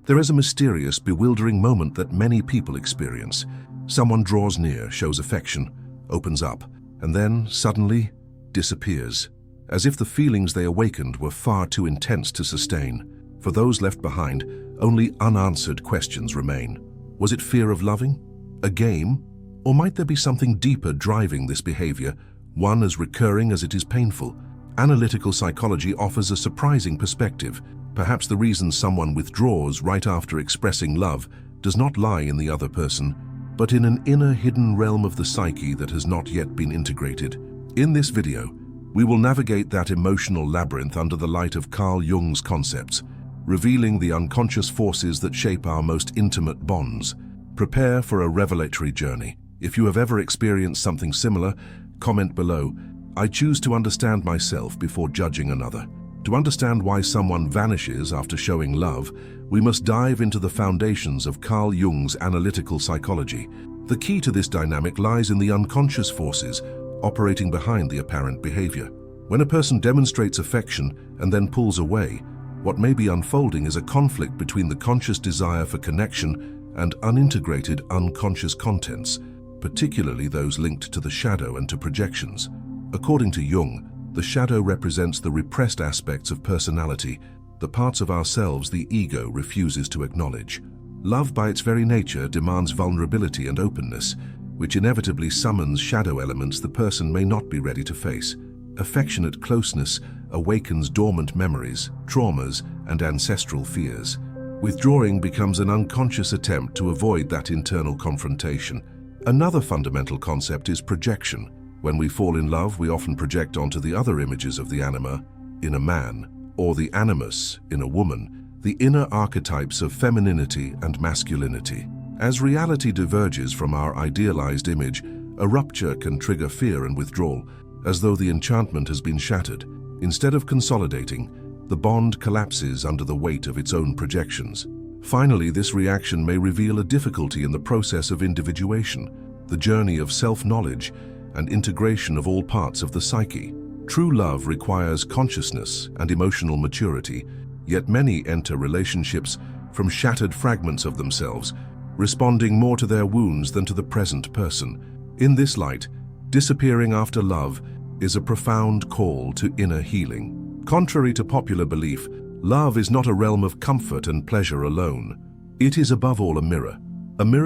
There is a mysterious, bewildering moment that many people experience. Someone draws near, shows affection, opens up, and then, suddenly, disappears, as if the feelings they awakened were far too intense to sustain. For those left behind, only unanswered questions remain. Was it fear of loving? A game? Or might there be something deeper driving this behavior, one as recurring as it is painful? Analytical psychology offers a surprising perspective. Perhaps the reason someone withdraws right after expressing love does not lie in the other person, but in an inner hidden realm of the psyche that has not yet been integrated. In this video, we will navigate that emotional labyrinth under the light of Carl Jung's concepts, revealing the unconscious forces that shape our most intimate bonds. Prepare for a revelatory journey. If you have ever experienced something similar, comment below. I choose to understand myself before judging another. To understand why someone vanishes after showing love, we must dive into the foundations of Carl Jung's analytical psychology. The key to this dynamic lies in the unconscious forces operating behind the apparent behavior. When a person demonstrates affection and then pulls away, what may be unfolding is a conflict between the conscious desire for connection and unintegrated unconscious contents, particularly those linked to the shadow and to projections. According to Jung, the shadow represents the repressed aspects of personality, the parts of ourselves the ego refuses to acknowledge. Love by its very nature demands vulnerability and openness, which inevitably summons shadow elements the person may not be ready to face. Affectionate closeness awakens dormant memories, traumas, and ancestral fears. Withdrawing becomes an unconscious attempt to avoid that internal confrontation. Another fundamental concept is projection. When we fall in love, we often project onto the other images of the anima in a man, or the animus in a woman, the inner archetypes of femininity and masculinity. As reality diverges from our idealized image, a rupture can trigger fear and withdrawal, as though the enchantment has been shattered. Instead of consolidating, the bond collapses under the weight of its own projections. Finally, this reaction may reveal a difficulty in the process of individuation, the journey of self-knowledge and integration of all parts of the psyche. True love requires consciousness and emotional maturity, yet many enter relationships from shattered fragments of themselves, responding more to their wounds than to the present person. In this light, disappearing after love is a profound call to inner healing. Contrary to popular belief, love is not a realm of comfort and pleasure alone. It is above all a mirror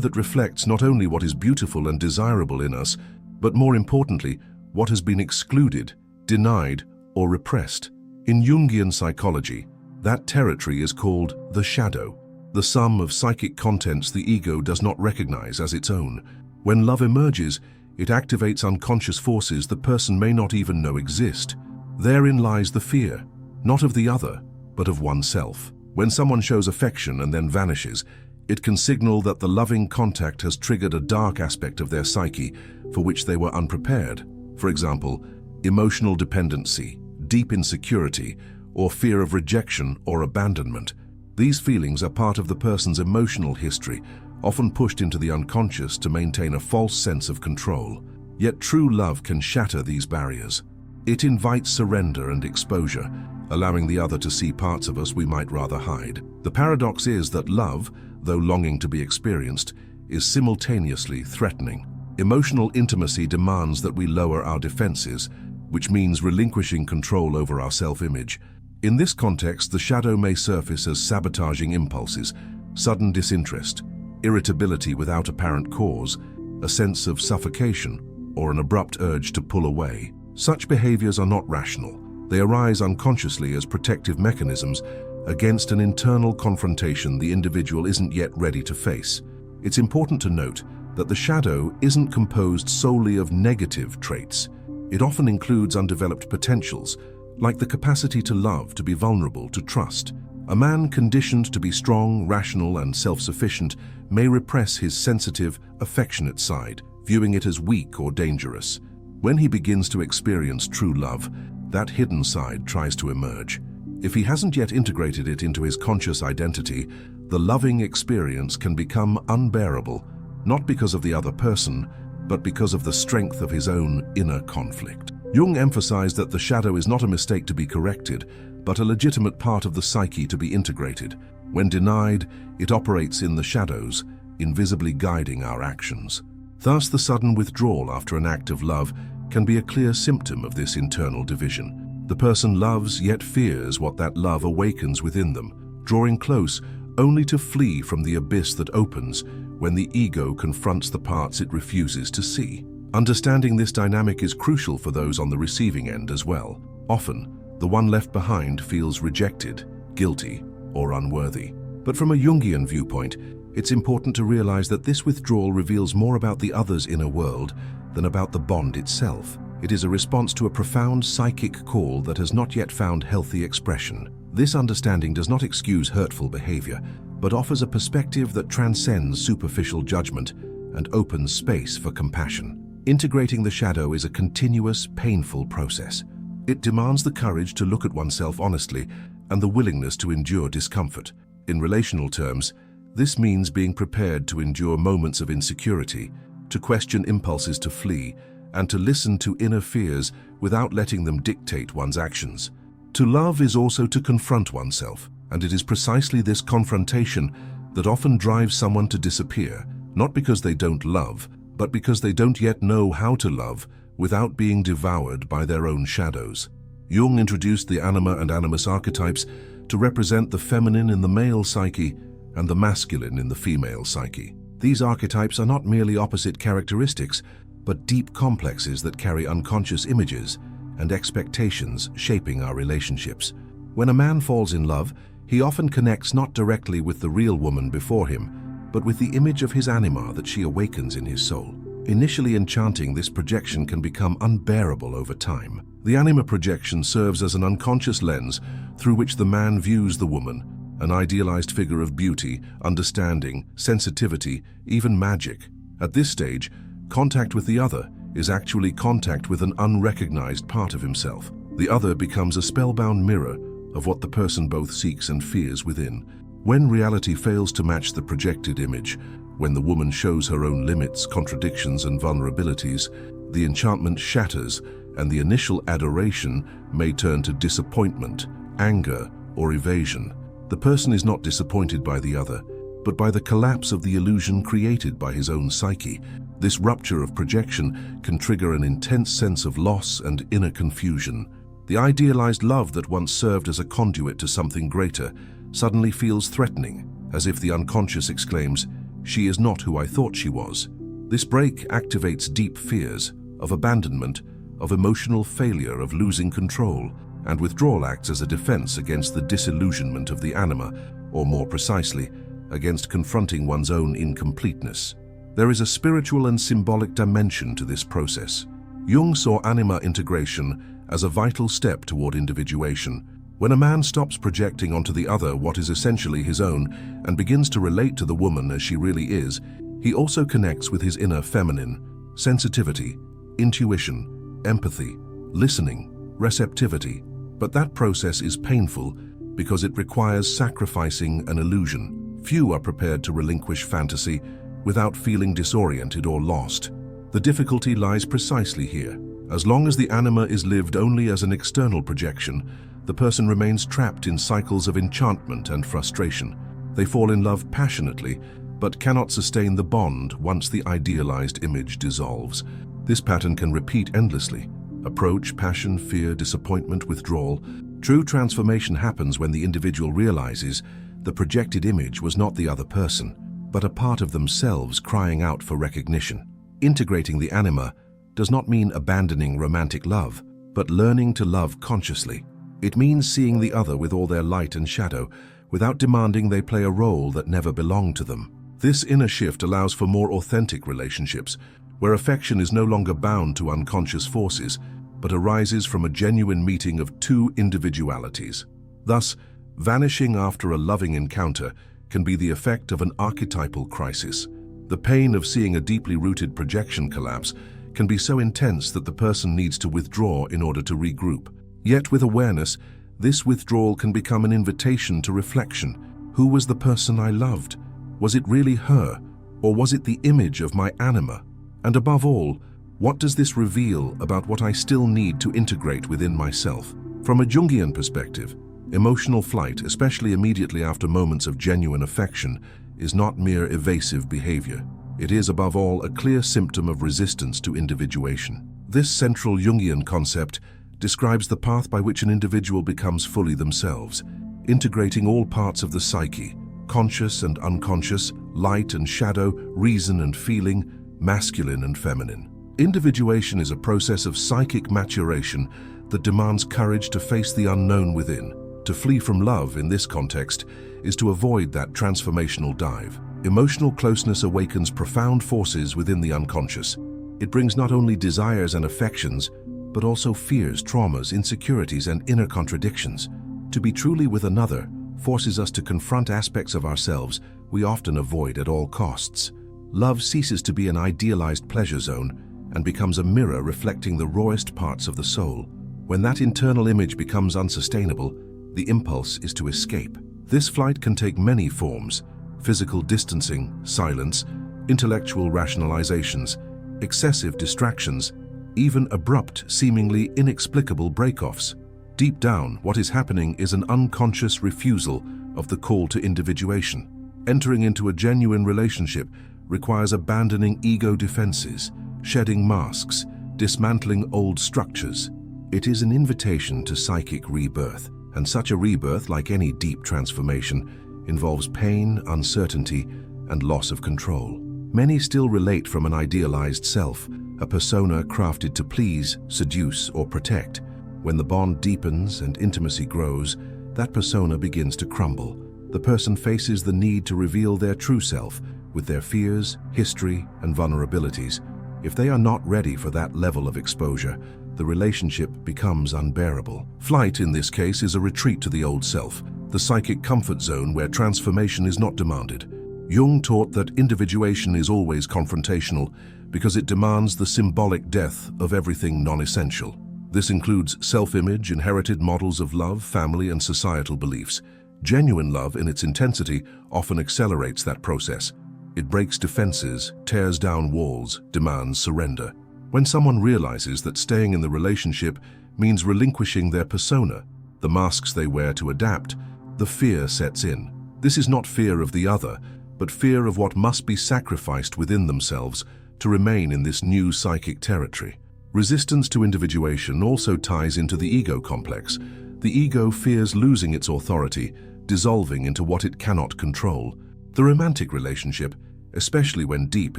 that reflects not only what is beautiful and desirable in us, but more importantly, what has been excluded, denied, or repressed. In Jungian psychology, that territory is called the shadow, the sum of psychic contents the ego does not recognize as its own. When love emerges, it activates unconscious forces the person may not even know exist. Therein lies the fear, not of the other, but of oneself. When someone shows affection and then vanishes, it can signal that the loving contact has triggered a dark aspect of their psyche for which they were unprepared. For example, emotional dependency, deep insecurity, or fear of rejection or abandonment. These feelings are part of the person's emotional history, often pushed into the unconscious to maintain a false sense of control. Yet true love can shatter these barriers. It invites surrender and exposure, allowing the other to see parts of us we might rather hide. The paradox is that love, though longing to be experienced, is simultaneously threatening. Emotional intimacy demands that we lower our defenses, which means relinquishing control over our self-image. In this context, the shadow may surface as sabotaging impulses, sudden disinterest, irritability without apparent cause, a sense of suffocation, or an abrupt urge to pull away. Such behaviors are not rational. They arise unconsciously as protective mechanisms against an internal confrontation the individual isn't yet ready to face. It's important to note that the shadow isn't composed solely of negative traits. It often includes undeveloped potentials, like the capacity to love, to be vulnerable, to trust. A man conditioned to be strong, rational, and self-sufficient may repress his sensitive, affectionate side, viewing it as weak or dangerous. When he begins to experience true love, that hidden side tries to emerge. If he hasn't yet integrated it into his conscious identity, the loving experience can become unbearable, not because of the other person, but because of the strength of his own inner conflict. Jung emphasized that the shadow is not a mistake to be corrected, but a legitimate part of the psyche to be integrated. When denied, it operates in the shadows, invisibly guiding our actions. Thus, the sudden withdrawal after an act of love can be a clear symptom of this internal division. The person loves yet fears what that love awakens within them, drawing close only to flee from the abyss that opens when the ego confronts the parts it refuses to see. Understanding this dynamic is crucial for those on the receiving end as well. Often, the one left behind feels rejected, guilty, or unworthy. But from a Jungian viewpoint, it's important to realize that this withdrawal reveals more about the other's inner world than about the bond itself. It is a response to a profound psychic call that has not yet found healthy expression. This understanding does not excuse hurtful behavior, but offers a perspective that transcends superficial judgment and opens space for compassion. Integrating the shadow is a continuous, painful process. It demands the courage to look at oneself honestly and the willingness to endure discomfort. In relational terms, this means being prepared to endure moments of insecurity, to question impulses to flee, and to listen to inner fears without letting them dictate one's actions. To love is also to confront oneself, and it is precisely this confrontation that often drives someone to disappear, not because they don't love, but because they don't yet know how to love without being devoured by their own shadows. Jung introduced the anima and animus archetypes to represent the feminine in the male psyche and the masculine in the female psyche. These archetypes are not merely opposite characteristics, but deep complexes that carry unconscious images and expectations shaping our relationships. When a man falls in love, he often connects not directly with the real woman before him, but with the image of his anima that she awakens in his soul. Initially enchanting, this projection can become unbearable over time. The anima projection serves as an unconscious lens through which the man views the woman, an idealized figure of beauty, understanding, sensitivity, even magic. At this stage, contact with the other is actually contact with an unrecognized part of himself. The other becomes a spellbound mirror of what the person both seeks and fears within. When reality fails to match the projected image, when the woman shows her own limits, contradictions, and vulnerabilities, the enchantment shatters, and the initial adoration may turn to disappointment, anger, or evasion. The person is not disappointed by the other, but by the collapse of the illusion created by his own psyche. This rupture of projection can trigger an intense sense of loss and inner confusion. The idealized love that once served as a conduit to something greater suddenly feels threatening, as if the unconscious exclaims, "She is not who I thought she was." This break activates deep fears of abandonment, of emotional failure, of losing control, and withdrawal acts as a defense against the disillusionment of the anima, or more precisely, against confronting one's own incompleteness. There is a spiritual and symbolic dimension to this process. Jung saw anima integration as a vital step toward individuation. When a man stops projecting onto the other what is essentially his own and begins to relate to the woman as she really is, he also connects with his inner feminine, sensitivity, intuition, empathy, listening, receptivity. But that process is painful because it requires sacrificing an illusion. Few are prepared to relinquish fantasy without feeling disoriented or lost. The difficulty lies precisely here. As long as the anima is lived only as an external projection, the person remains trapped in cycles of enchantment and frustration. They fall in love passionately, but cannot sustain the bond once the idealized image dissolves. This pattern can repeat endlessly. Approach, passion, fear, disappointment, withdrawal. True transformation happens when the individual realizes the projected image was not the other person, but a part of themselves crying out for recognition. Integrating the anima does not mean abandoning romantic love, but learning to love consciously. It means seeing the other with all their light and shadow, without demanding they play a role that never belonged to them. This inner shift allows for more authentic relationships, where affection is no longer bound to unconscious forces, but arises from a genuine meeting of two individualities. Thus, vanishing after a loving encounter can be the effect of an archetypal crisis. The pain of seeing a deeply rooted projection collapse can be so intense that the person needs to withdraw in order to regroup. Yet with awareness, this withdrawal can become an invitation to reflection. Who was the person I loved? Was it really her, or was it the image of my anima? And above all, what does this reveal about what I still need to integrate within myself? From a Jungian perspective, Emotional flight, especially immediately after moments of genuine affection, is not mere evasive behavior. It is, above all, a clear symptom of resistance to individuation. This central Jungian concept describes the path by which an individual becomes fully themselves, integrating all parts of the psyche, conscious and unconscious, light and shadow, reason and feeling, masculine and feminine. Individuation is a process of psychic maturation that demands courage to face the unknown within. To flee from love in this context is to avoid that transformational dive. Emotional closeness awakens profound forces within the unconscious. It brings not only desires and affections, but also fears, traumas, insecurities, and inner contradictions. To be truly with another forces us to confront aspects of ourselves we often avoid at all costs. Love ceases to be an idealized pleasure zone and becomes a mirror reflecting the rawest parts of the soul. When that internal image becomes unsustainable, the impulse is to escape. This flight can take many forms: physical distancing, silence, intellectual rationalizations, excessive distractions, even abrupt, seemingly inexplicable break-offs. Deep down, what is happening is an unconscious refusal of the call to individuation. Entering into a genuine relationship requires abandoning ego defenses, shedding masks, dismantling old structures. It is an invitation to psychic rebirth, and such a rebirth, like any deep transformation, involves pain, uncertainty, and loss of control. Many still relate from an idealized self, a persona crafted to please, seduce, or protect. When the bond deepens and intimacy grows, that persona begins to crumble. The person faces the need to reveal their true self, with their fears, history, and vulnerabilities. If they are not ready for that level of exposure, the relationship becomes unbearable. Flight, in this case, is a retreat to the old self, the psychic comfort zone where transformation is not demanded. Jung taught that individuation is always confrontational because it demands the symbolic death of everything non-essential. This includes self-image, inherited models of love, family, and societal beliefs. Genuine love, in its intensity, often accelerates that process. It breaks defenses, tears down walls, demands surrender. When someone realizes that staying in the relationship means relinquishing their persona, the masks they wear to adapt, the fear sets in. This is not fear of the other, but fear of what must be sacrificed within themselves to remain in this new psychic territory. Resistance to individuation also ties into the ego complex. The ego fears losing its authority, dissolving into what it cannot control. The romantic relationship, especially when deep,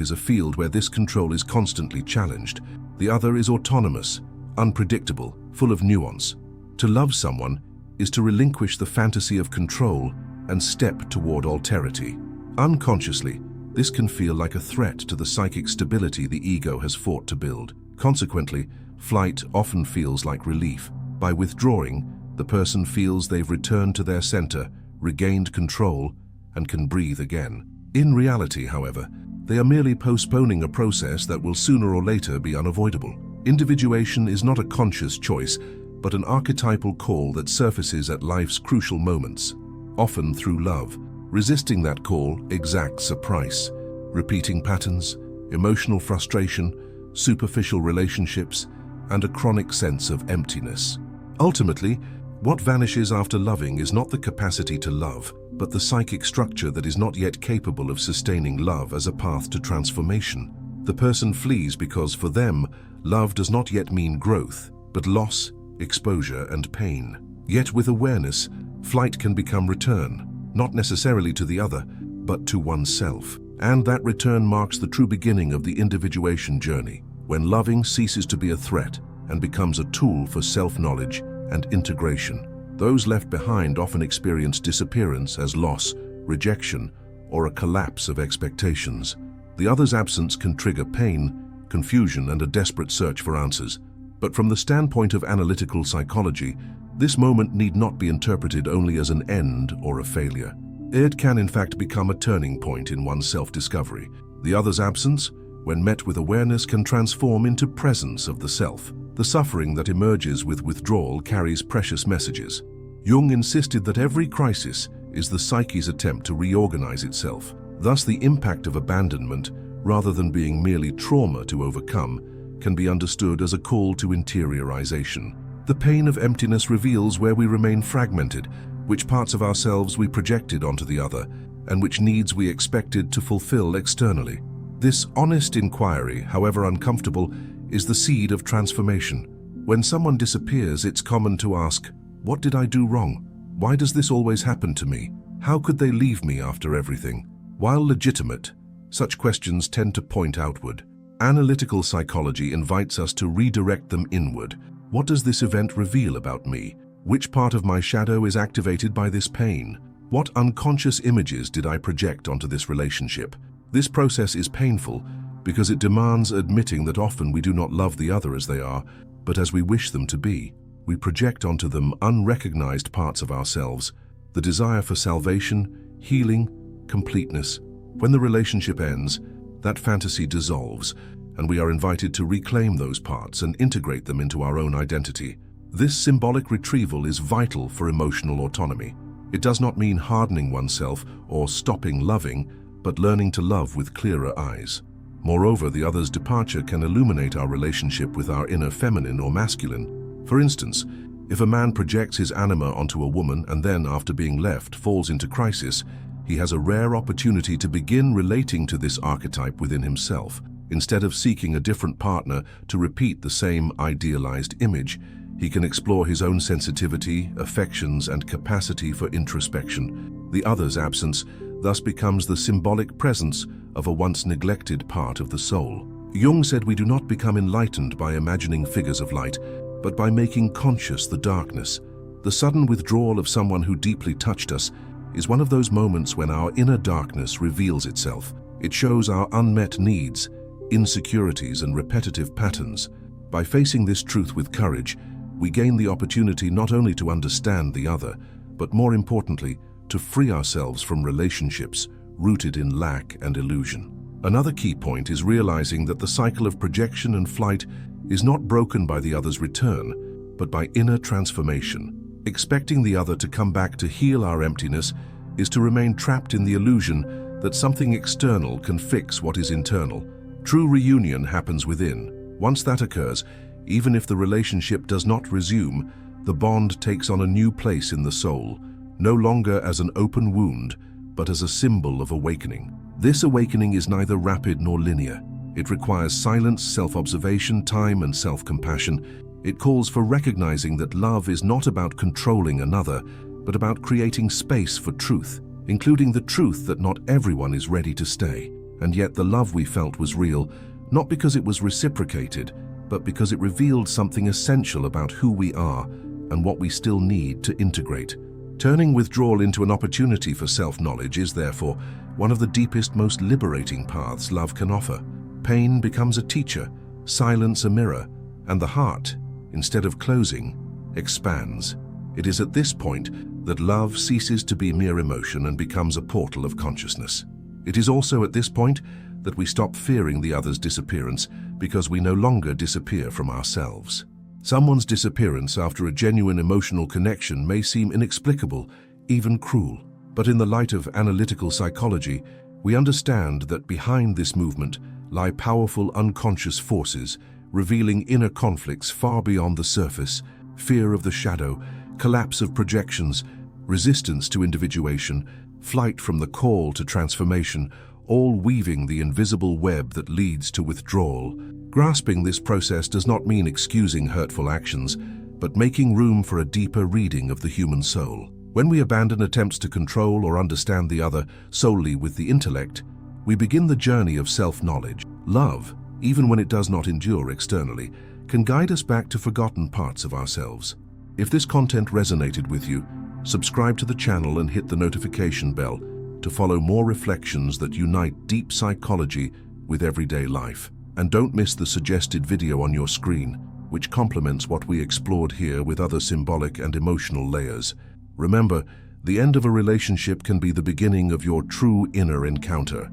is a field where this control is constantly challenged. The other is autonomous, unpredictable, full of nuance. To love someone is to relinquish the fantasy of control and step toward alterity. Unconsciously, this can feel like a threat to the psychic stability the ego has fought to build. Consequently, flight often feels like relief. By withdrawing, the person feels they've returned to their center, regained control, and can breathe again. In reality, however, they are merely postponing a process that will sooner or later be unavoidable. Individuation is not a conscious choice, but an archetypal call that surfaces at life's crucial moments, often through love. Resisting that call exacts a price: repeating patterns, emotional frustration, superficial relationships, and a chronic sense of emptiness. Ultimately, what vanishes after loving is not the capacity to love, but the psychic structure that is not yet capable of sustaining love as a path to transformation. The person flees because, for them, love does not yet mean growth, but loss, exposure, and pain. Yet with awareness, flight can become return, not necessarily to the other, but to oneself. And that return marks the true beginning of the individuation journey, when loving ceases to be a threat and becomes a tool for self-knowledge and integration. Those left behind often experience disappearance as loss, rejection, or a collapse of expectations. The other's absence can trigger pain, confusion, and a desperate search for answers. But from the standpoint of analytical psychology, this moment need not be interpreted only as an end or a failure. It can in fact become a turning point in one's self-discovery. The other's absence, when met with awareness, can transform into presence of the self. The suffering that emerges with withdrawal carries precious messages. Jung insisted that every crisis is the psyche's attempt to reorganize itself. Thus, the impact of abandonment, rather than being merely trauma to overcome, can be understood as a call to interiorization. The pain of emptiness reveals where we remain fragmented, which parts of ourselves we projected onto the other, and which needs we expected to fulfill externally. This honest inquiry, however uncomfortable, is the seed of transformation. When someone disappears, it's common to ask, "What did I do wrong? Why does this always happen to me? How could they leave me after everything?" While legitimate, such questions tend to point outward. Analytical psychology invites us to redirect them inward. What does this event reveal about me? Which part of my shadow is activated by this pain? What unconscious images did I project onto this relationship? This process is painful because it demands admitting that often we do not love the other as they are, but as we wish them to be. We project onto them unrecognized parts of ourselves, the desire for salvation, healing, completeness. When the relationship ends, that fantasy dissolves, and we are invited to reclaim those parts and integrate them into our own identity. This symbolic retrieval is vital for emotional autonomy. It does not mean hardening oneself or stopping loving, but learning to love with clearer eyes. Moreover, the other's departure can illuminate our relationship with our inner feminine or masculine. For instance, if a man projects his anima onto a woman and then, after being left, falls into crisis, he has a rare opportunity to begin relating to this archetype within himself. Instead of seeking a different partner to repeat the same idealized image, he can explore his own sensitivity, affections, and capacity for introspection. The other's absence thus becomes the symbolic presence of a once neglected part of the soul. Jung said we do not become enlightened by imagining figures of light, but by making conscious the darkness. The sudden withdrawal of someone who deeply touched us is one of those moments when our inner darkness reveals itself. It shows our unmet needs, insecurities, and repetitive patterns. By facing this truth with courage, we gain the opportunity not only to understand the other, but more importantly, to free ourselves from relationships rooted in lack and illusion. Another key point is realizing that the cycle of projection and flight is not broken by the other's return, but by inner transformation. Expecting the other to come back to heal our emptiness is to remain trapped in the illusion that something external can fix what is internal. True reunion happens within. Once that occurs, even if the relationship does not resume, the bond takes on a new place in the soul, no longer as an open wound, but as a symbol of awakening. This awakening is neither rapid nor linear. It requires silence, self-observation, time, and self-compassion. It calls for recognizing that love is not about controlling another, but about creating space for truth, including the truth that not everyone is ready to stay. And yet the love we felt was real, not because it was reciprocated, but because it revealed something essential about who we are and what we still need to integrate. Turning withdrawal into an opportunity for self-knowledge is therefore one of the deepest, most liberating paths love can offer. Pain becomes a teacher, silence a mirror, and the heart, instead of closing, expands. It is at this point that love ceases to be mere emotion and becomes a portal of consciousness. It is also at this point that we stop fearing the other's disappearance because we no longer disappear from ourselves. Someone's disappearance after a genuine emotional connection may seem inexplicable, even cruel. But in the light of analytical psychology, we understand that behind this movement lie powerful unconscious forces, revealing inner conflicts far beyond the surface: fear of the shadow, collapse of projections, resistance to individuation, flight from the call to transformation, all weaving the invisible web that leads to withdrawal. Grasping this process does not mean excusing hurtful actions, but making room for a deeper reading of the human soul. When we abandon attempts to control or understand the other solely with the intellect, we begin the journey of self-knowledge. Love, even when it does not endure externally, can guide us back to forgotten parts of ourselves. If this content resonated with you, subscribe to the channel and hit the notification bell to follow more reflections that unite deep psychology with everyday life. And don't miss the suggested video on your screen, which complements what we explored here with other symbolic and emotional layers. Remember, the end of a relationship can be the beginning of your true inner encounter.